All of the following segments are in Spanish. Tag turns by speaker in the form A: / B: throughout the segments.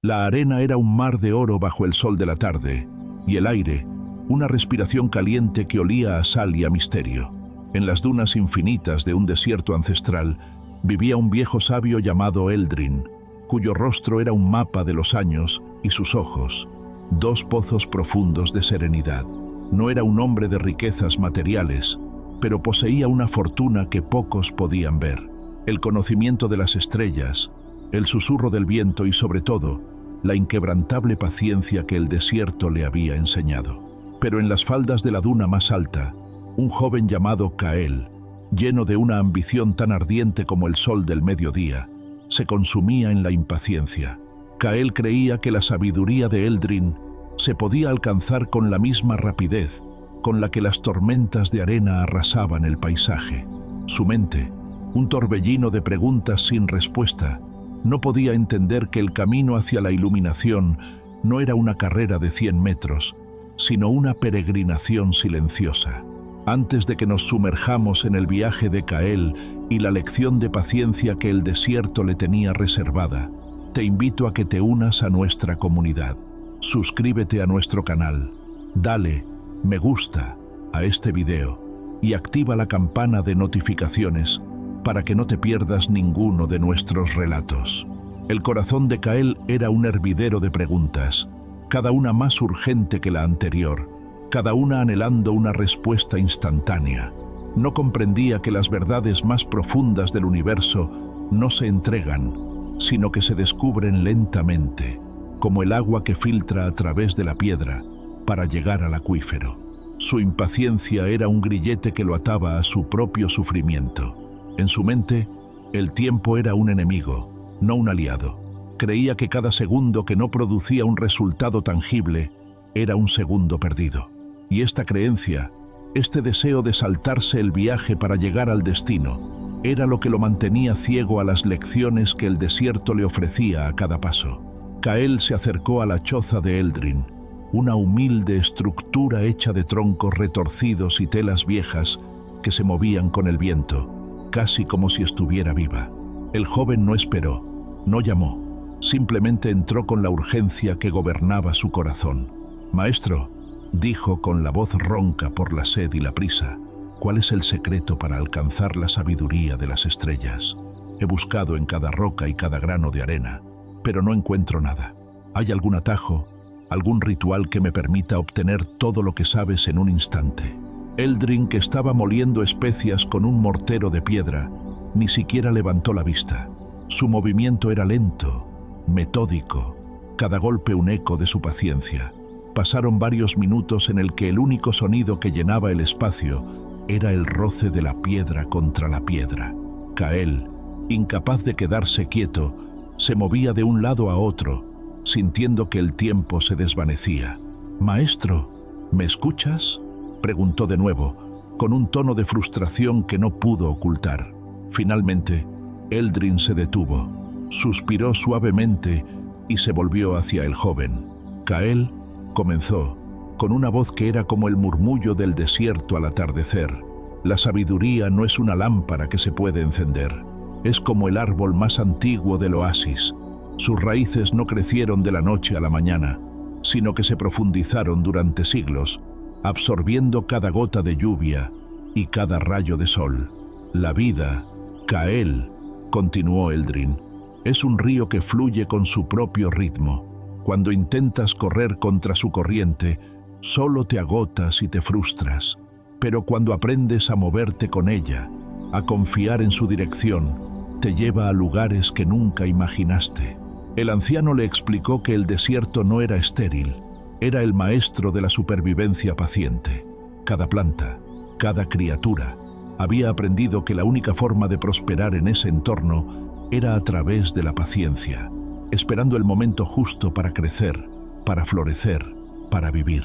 A: La arena era un mar de oro bajo el sol de la tarde, y el aire, una respiración caliente que olía a sal y a misterio. En las dunas infinitas de un desierto ancestral vivía un viejo sabio llamado Eldrin, cuyo rostro era un mapa de los años y sus ojos, dos pozos profundos de serenidad. No era un hombre de riquezas materiales, pero poseía una fortuna que pocos podían ver: el conocimiento de las estrellas, el susurro del viento y, sobre todo, la inquebrantable paciencia que el desierto le había enseñado. Pero en las faldas de la duna más alta, un joven llamado Kael, lleno de una ambición tan ardiente como el sol del mediodía, se consumía en la impaciencia. Kael creía que la sabiduría de Eldrin se podía alcanzar con la misma rapidez con la que las tormentas de arena arrasaban el paisaje. Su mente, un torbellino de preguntas sin respuesta, no podía entender que el camino hacia la iluminación no era una carrera de 100 metros, sino una peregrinación silenciosa. Antes de que nos sumerjamos en el viaje de Kael y la lección de paciencia que el desierto le tenía reservada, te invito a que te unas a nuestra comunidad. Suscríbete a nuestro canal, dale me gusta a este video y activa la campana de notificaciones para que no te pierdas ninguno de nuestros relatos. El corazón de Kael era un hervidero de preguntas, cada una más urgente que la anterior, cada una anhelando una respuesta instantánea. No comprendía que las verdades más profundas del universo no se entregan, sino que se descubren lentamente, como el agua que filtra a través de la piedra para llegar al acuífero. Su impaciencia era un grillete que lo ataba a su propio sufrimiento. En su mente, el tiempo era un enemigo, no un aliado. Creía que cada segundo que no producía un resultado tangible era un segundo perdido. Y esta creencia, este deseo de saltarse el viaje para llegar al destino, era lo que lo mantenía ciego a las lecciones que el desierto le ofrecía a cada paso. Kael se acercó a la choza de Eldrin, una humilde estructura hecha de troncos retorcidos y telas viejas que se movían con el viento, casi como si estuviera viva. El joven no esperó, no llamó, simplemente entró con la urgencia que gobernaba su corazón. «Maestro», dijo con la voz ronca por la sed y la prisa, «¿cuál es el secreto para alcanzar la sabiduría de las estrellas? He buscado en cada roca y cada grano de arena, pero no encuentro nada. ¿Hay algún atajo, algún ritual que me permita obtener todo lo que sabes en un instante?» Eldrin, que estaba moliendo especias con un mortero de piedra, ni siquiera levantó la vista. Su movimiento era lento, metódico, cada golpe un eco de su paciencia. Pasaron varios minutos en el que el único sonido que llenaba el espacio era el roce de la piedra contra la piedra. Kael, incapaz de quedarse quieto, se movía de un lado a otro, sintiendo que el tiempo se desvanecía. «Maestro, ¿me escuchas?», preguntó de nuevo, con un tono de frustración que no pudo ocultar. Finalmente, Eldrin se detuvo, suspiró suavemente y se volvió hacia el joven. «Kael», comenzó, con una voz que era como el murmullo del desierto al atardecer, «la sabiduría no es una lámpara que se puede encender. Es como el árbol más antiguo del oasis. Sus raíces no crecieron de la noche a la mañana, sino que se profundizaron durante siglos, absorbiendo cada gota de lluvia y cada rayo de sol. La vida, Kael», continuó Eldrin, «es un río que fluye con su propio ritmo. Cuando intentas correr contra su corriente, solo te agotas y te frustras. Pero cuando aprendes a moverte con ella, a confiar en su dirección, te lleva a lugares que nunca imaginaste». El anciano le explicó que el desierto no era estéril, era el maestro de la supervivencia paciente. Cada planta, cada criatura, había aprendido que la única forma de prosperar en ese entorno era a través de la paciencia, esperando el momento justo para crecer, para florecer, para vivir.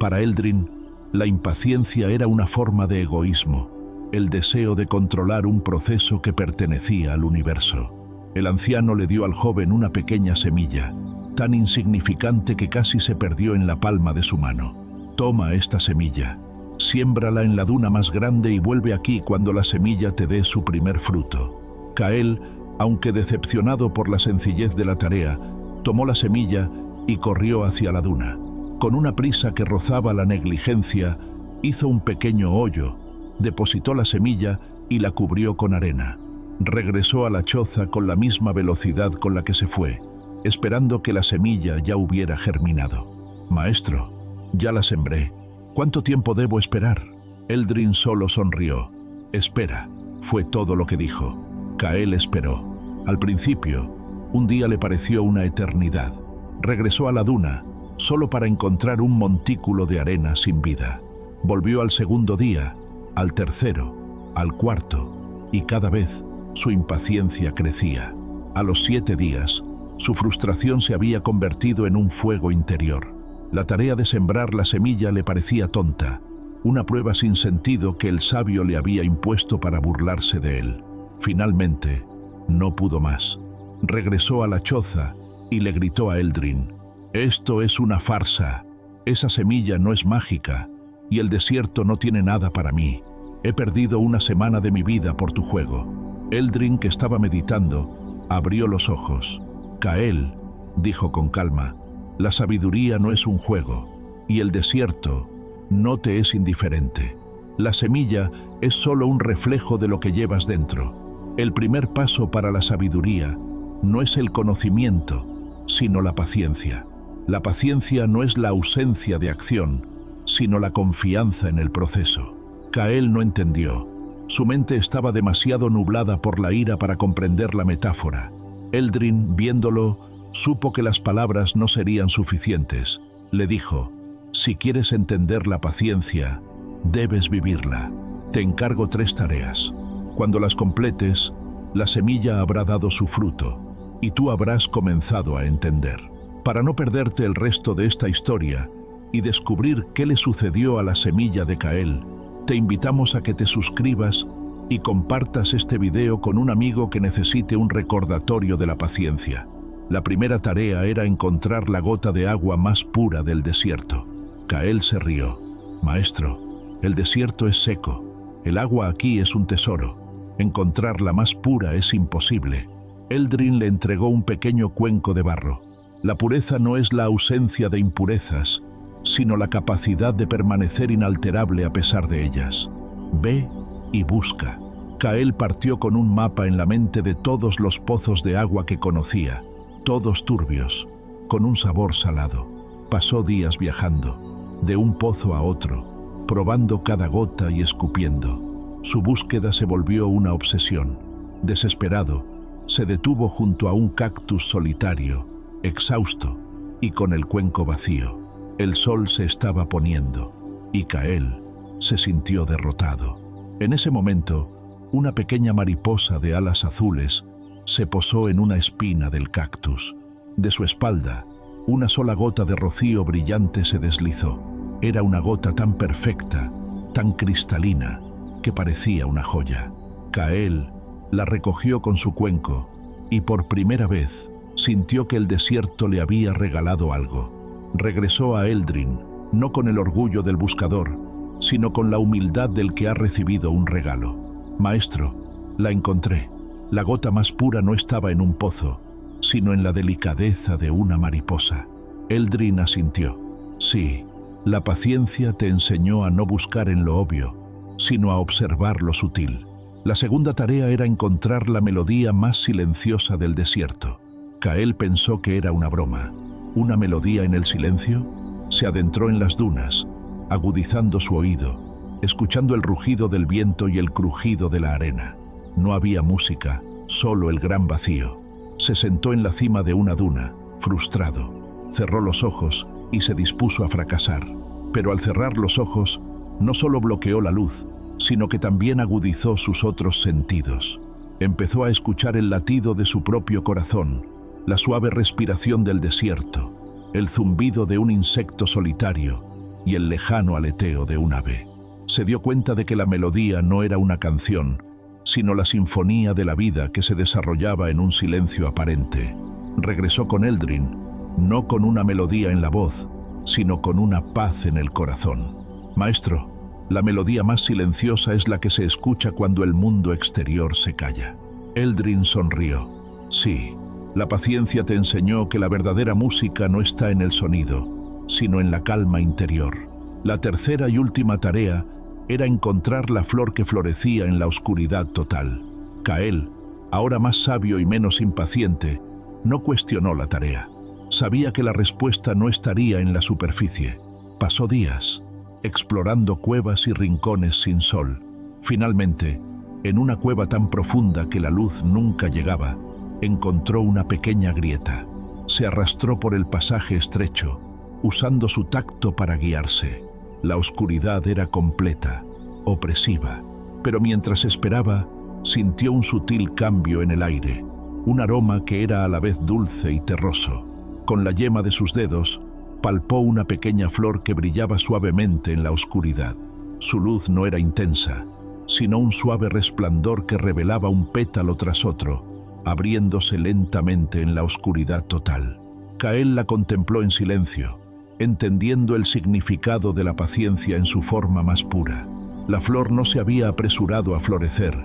A: Para Eldrin, la impaciencia era una forma de egoísmo, el deseo de controlar un proceso que pertenecía al universo. El anciano le dio al joven una pequeña semilla, tan insignificante que casi se perdió en la palma de su mano. «Toma esta semilla, siémbrala en la duna más grande y vuelve aquí cuando la semilla te dé su primer fruto». Kael, aunque decepcionado por la sencillez de la tarea, Tomó la semilla y corrió hacia la duna. Con una prisa que rozaba la negligencia, hizo un pequeño hoyo, depositó la semilla y la cubrió con arena. Regresó a la choza con la misma velocidad con la que se fue, esperando que la semilla ya hubiera germinado. «Maestro, ya la sembré. ¿Cuánto tiempo debo esperar?» Eldrin solo sonrió. «Espera», fue todo lo que dijo. Kael esperó. Al principio, un día le pareció una eternidad. Regresó a la duna, solo para encontrar un montículo de arena sin vida. Volvió al segundo día, al tercero, al cuarto, y cada vez su impaciencia crecía. A los 7 días, su frustración se había convertido en un fuego interior. La tarea de sembrar la semilla le parecía tonta, una prueba sin sentido que el sabio le había impuesto para burlarse de él. Finalmente, no pudo más. Regresó a la choza y le gritó a Eldrin: «Esto es una farsa. Esa semilla no es mágica, y el desierto no tiene nada para mí. He perdido una semana de mi vida por tu juego». Eldrin, que estaba meditando, abrió los ojos. «Kael», dijo con calma, «la sabiduría no es un juego, y el desierto no te es indiferente. La semilla es solo un reflejo de lo que llevas dentro. El primer paso para la sabiduría no es el conocimiento, sino la paciencia. La paciencia no es la ausencia de acción, sino la confianza en el proceso». Kael no entendió. Su mente estaba demasiado nublada por la ira para comprender la metáfora. Eldrin, viéndolo, supo que las palabras no serían suficientes. Le dijo: «Si quieres entender la paciencia, debes vivirla. Te encargo 3 tareas. Cuando las completes, la semilla habrá dado su fruto, y tú habrás comenzado a entender. Para no perderte el resto de esta historia y descubrir qué le sucedió a la semilla de Kael, te invitamos a que te suscribas y compartas este video con un amigo que necesite un recordatorio de la paciencia. La primera tarea era encontrar la gota de agua más pura del desierto. Kael se rió. «Maestro, el desierto es seco. El agua aquí es un tesoro. Encontrar la más pura es imposible». Eldrin le entregó un pequeño cuenco de barro. La pureza no es la ausencia de impurezas, sino la capacidad de permanecer inalterable a pesar de ellas. Ve y busca. Kael partió con un mapa en la mente de todos los pozos de agua que conocía, todos turbios, con un sabor salado. Pasó días viajando, de un pozo a otro, probando cada gota y escupiendo. Su búsqueda se volvió una obsesión. Desesperado, se detuvo junto a un cactus solitario, exhausto y con el cuenco vacío. El sol se estaba poniendo y Kael se sintió derrotado. En ese momento, una pequeña mariposa de alas azules se posó en una espina del cactus. De su espalda, una sola gota de rocío brillante se deslizó. Era una gota tan perfecta, tan cristalina, que parecía una joya. Kael la recogió con su cuenco y por primera vez sintió que el desierto le había regalado algo. Regresó a Eldrin, no con el orgullo del buscador, sino con la humildad del que ha recibido un regalo. «Maestro, la encontré. La gota más pura no estaba en un pozo, sino en la delicadeza de una mariposa». Eldrin asintió. «Sí, la paciencia te enseñó a no buscar en lo obvio, sino a observar lo sutil». La segunda tarea era encontrar la melodía más silenciosa del desierto. Kael pensó que era una broma. ¿Una melodía en el silencio? Se adentró en las dunas, agudizando su oído, escuchando el rugido del viento y el crujido de la arena. No había música, solo el gran vacío. Se sentó en la cima de una duna, frustrado. Cerró los ojos y se dispuso a fracasar. Pero al cerrar los ojos, no solo bloqueó la luz, sino que también agudizó sus otros sentidos. Empezó a escuchar el latido de su propio corazón, la suave respiración del desierto, el zumbido de un insecto solitario y el lejano aleteo de un ave. Se dio cuenta de que la melodía no era una canción, sino la sinfonía de la vida que se desarrollaba en un silencio aparente. Regresó con Eldrin, no con una melodía en la voz, sino con una paz en el corazón. «Maestro, la melodía más silenciosa es la que se escucha cuando el mundo exterior se calla». Eldrin sonrió. «Sí, La paciencia te enseñó que la verdadera música no está en el sonido, sino en la calma interior. La tercera y última tarea era encontrar la flor que florecía en la oscuridad total. Kael, ahora más sabio y menos impaciente, no cuestionó la tarea. Sabía que la respuesta no estaría en la superficie. Pasó días, explorando cuevas y rincones sin sol. Finalmente, en una cueva tan profunda que la luz nunca llegaba, encontró una pequeña grieta. Se arrastró por el pasaje estrecho, usando su tacto para guiarse. La oscuridad era completa, opresiva, pero mientras esperaba, sintió un sutil cambio en el aire, un aroma que era a la vez dulce y terroso. Con la yema de sus dedos, palpó una pequeña flor que brillaba suavemente en la oscuridad. Su luz no era intensa, sino un suave resplandor que revelaba un pétalo tras otro, abriéndose lentamente en la oscuridad total. Kael la contempló en silencio, entendiendo el significado de la paciencia en su forma más pura. La flor no se había apresurado a florecer,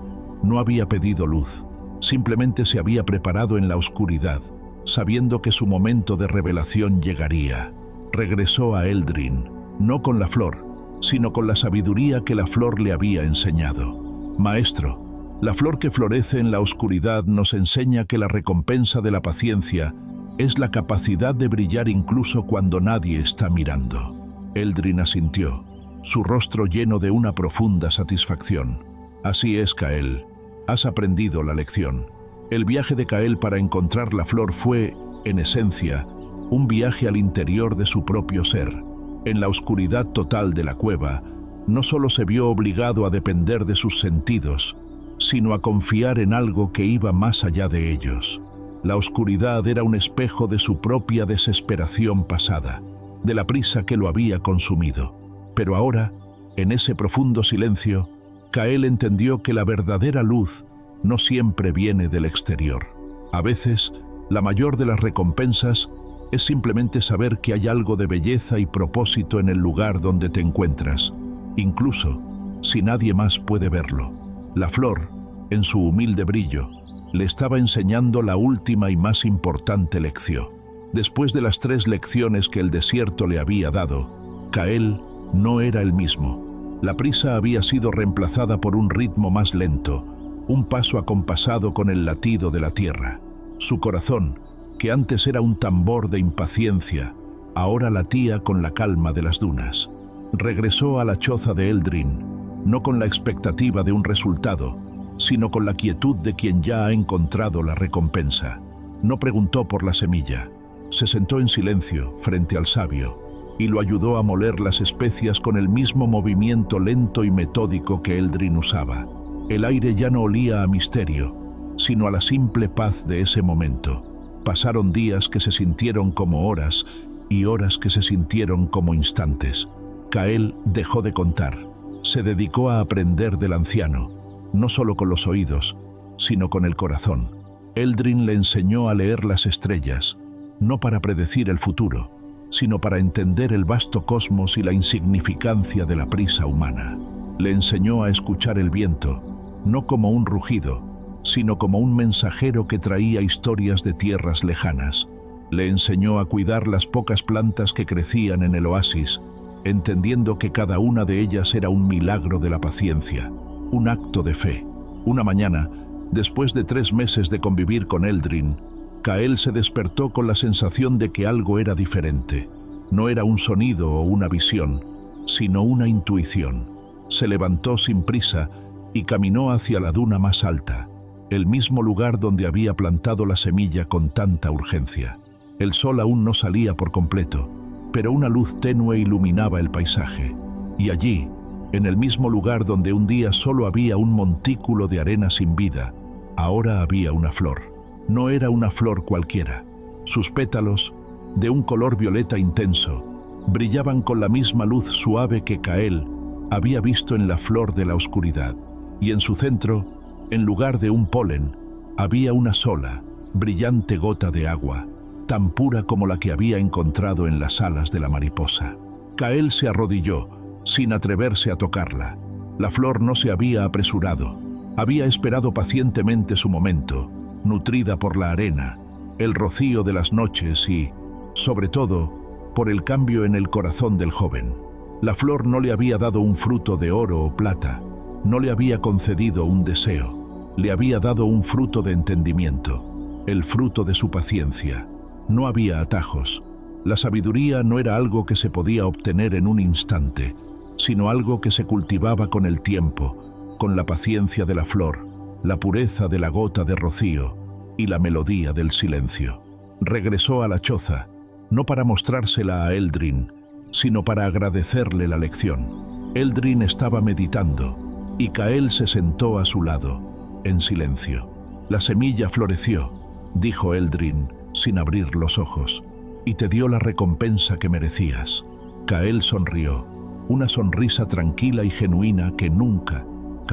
A: no había pedido luz, simplemente se había preparado en la oscuridad, sabiendo que su momento de revelación llegaría. Regresó a Eldrin, no con la flor, sino con la sabiduría que la flor le había enseñado. Maestro, la flor que florece en la oscuridad nos enseña que la recompensa de la paciencia es la capacidad de brillar incluso cuando nadie está mirando. Eldrin asintió, su rostro lleno de una profunda satisfacción. Así es, Kael. Has aprendido la lección. El viaje de Kael para encontrar la flor fue, en esencia, un viaje al interior de su propio ser. En la oscuridad total de la cueva, no solo se vio obligado a depender de sus sentidos, sino a confiar en algo que iba más allá de ellos. La oscuridad era un espejo de su propia desesperación pasada, de la prisa que lo había consumido. Pero ahora, en ese profundo silencio, Kael entendió que la verdadera luz no siempre viene del exterior. A veces, la mayor de las recompensas es simplemente saber que hay algo de belleza y propósito en el lugar donde te encuentras, incluso si nadie más puede verlo. La flor, en su humilde brillo, le estaba enseñando la última y más importante lección. Después de las 3 lecciones que el desierto le había dado, Kael no era el mismo. La prisa había sido reemplazada por un ritmo más lento, un paso acompasado con el latido de la tierra. Su corazón, que antes era un tambor de impaciencia, ahora latía con la calma de las dunas. Regresó a la choza de Eldrin, no con la expectativa de un resultado, sino con la quietud de quien ya ha encontrado la recompensa. No preguntó por la semilla. Se sentó en silencio frente al sabio y lo ayudó a moler las especias con el mismo movimiento lento y metódico que Eldrin usaba. El aire ya no olía a misterio, sino a la simple paz de ese momento. Pasaron días que se sintieron como horas y horas que se sintieron como instantes. Kael dejó de contar. Se dedicó a aprender del anciano, no solo con los oídos, sino con el corazón. Eldrin le enseñó a leer las estrellas, no para predecir el futuro, sino para entender el vasto cosmos y la insignificancia de la prisa humana. Le enseñó a escuchar el viento, no como un rugido, sino como un mensajero que traía historias de tierras lejanas. Le enseñó a cuidar las pocas plantas que crecían en el oasis, entendiendo que cada una de ellas era un milagro de la paciencia, un acto de fe. Una mañana, después de 3 meses de convivir con Eldrin, Kael se despertó con la sensación de que algo era diferente. No era un sonido o una visión, sino una intuición. Se levantó sin prisa y caminó hacia la duna más alta, el mismo lugar donde había plantado la semilla con tanta urgencia. El sol aún no salía por completo, pero una luz tenue iluminaba el paisaje. Y allí, en el mismo lugar donde un día solo había un montículo de arena sin vida, ahora había una flor. No era una flor cualquiera. Sus pétalos, de un color violeta intenso, brillaban con la misma luz suave que Kael había visto en la flor de la oscuridad. Y en su centro, en lugar de un polen, había una sola, brillante gota de agua, tan pura como la que había encontrado en las alas de la mariposa. Kael se arrodilló, sin atreverse a tocarla. La flor no se había apresurado. Había esperado pacientemente su momento, nutrida por la arena, el rocío de las noches y, sobre todo, por el cambio en el corazón del joven. La flor no le había dado un fruto de oro o plata, no le había concedido un deseo, le había dado un fruto de entendimiento, el fruto de su paciencia. No había atajos. La sabiduría no era algo que se podía obtener en un instante, sino algo que se cultivaba con el tiempo, con la paciencia de la flor, la pureza de la gota de rocío y la melodía del silencio. Regresó a la choza, no para mostrársela a Eldrin, sino para agradecerle la lección. Eldrin estaba meditando, y Kael se sentó a su lado, en silencio. «La semilla floreció», dijo Eldrin, sin abrir los ojos, «y te dio la recompensa que merecías». Kael sonrió, una sonrisa tranquila y genuina que nunca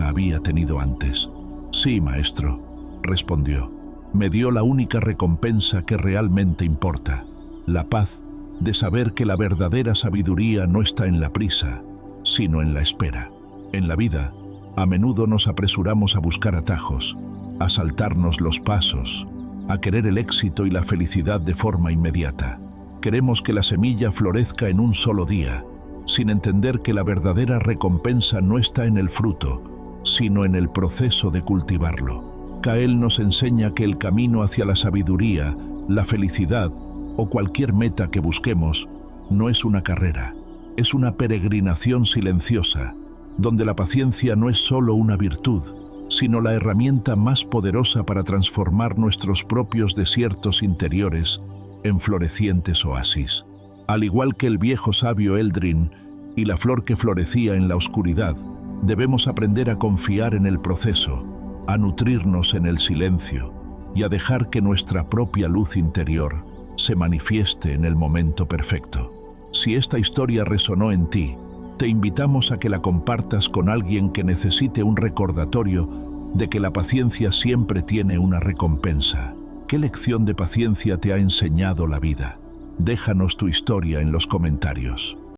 A: había tenido antes. «Sí, maestro», respondió, «me dio la única recompensa que realmente importa, la paz de saber que la verdadera sabiduría no está en la prisa, sino en la espera». En la vida, a menudo nos apresuramos a buscar atajos, a saltarnos los pasos, a querer el éxito y la felicidad de forma inmediata. Queremos que la semilla florezca en un solo día, sin entender que la verdadera recompensa no está en el fruto, sino en el proceso de cultivarlo. Kael nos enseña que el camino hacia la sabiduría, la felicidad o cualquier meta que busquemos no es una carrera, es una peregrinación silenciosa, donde la paciencia no es solo una virtud, sino la herramienta más poderosa para transformar nuestros propios desiertos interiores en florecientes oasis. Al igual que el viejo sabio Eldrin y la flor que florecía en la oscuridad, debemos aprender a confiar en el proceso, a nutrirnos en el silencio y a dejar que nuestra propia luz interior se manifieste en el momento perfecto. Si esta historia resonó en ti, te invitamos a que la compartas con alguien que necesite un recordatorio de que la paciencia siempre tiene una recompensa. ¿Qué lección de paciencia te ha enseñado la vida? Déjanos tu historia en los comentarios.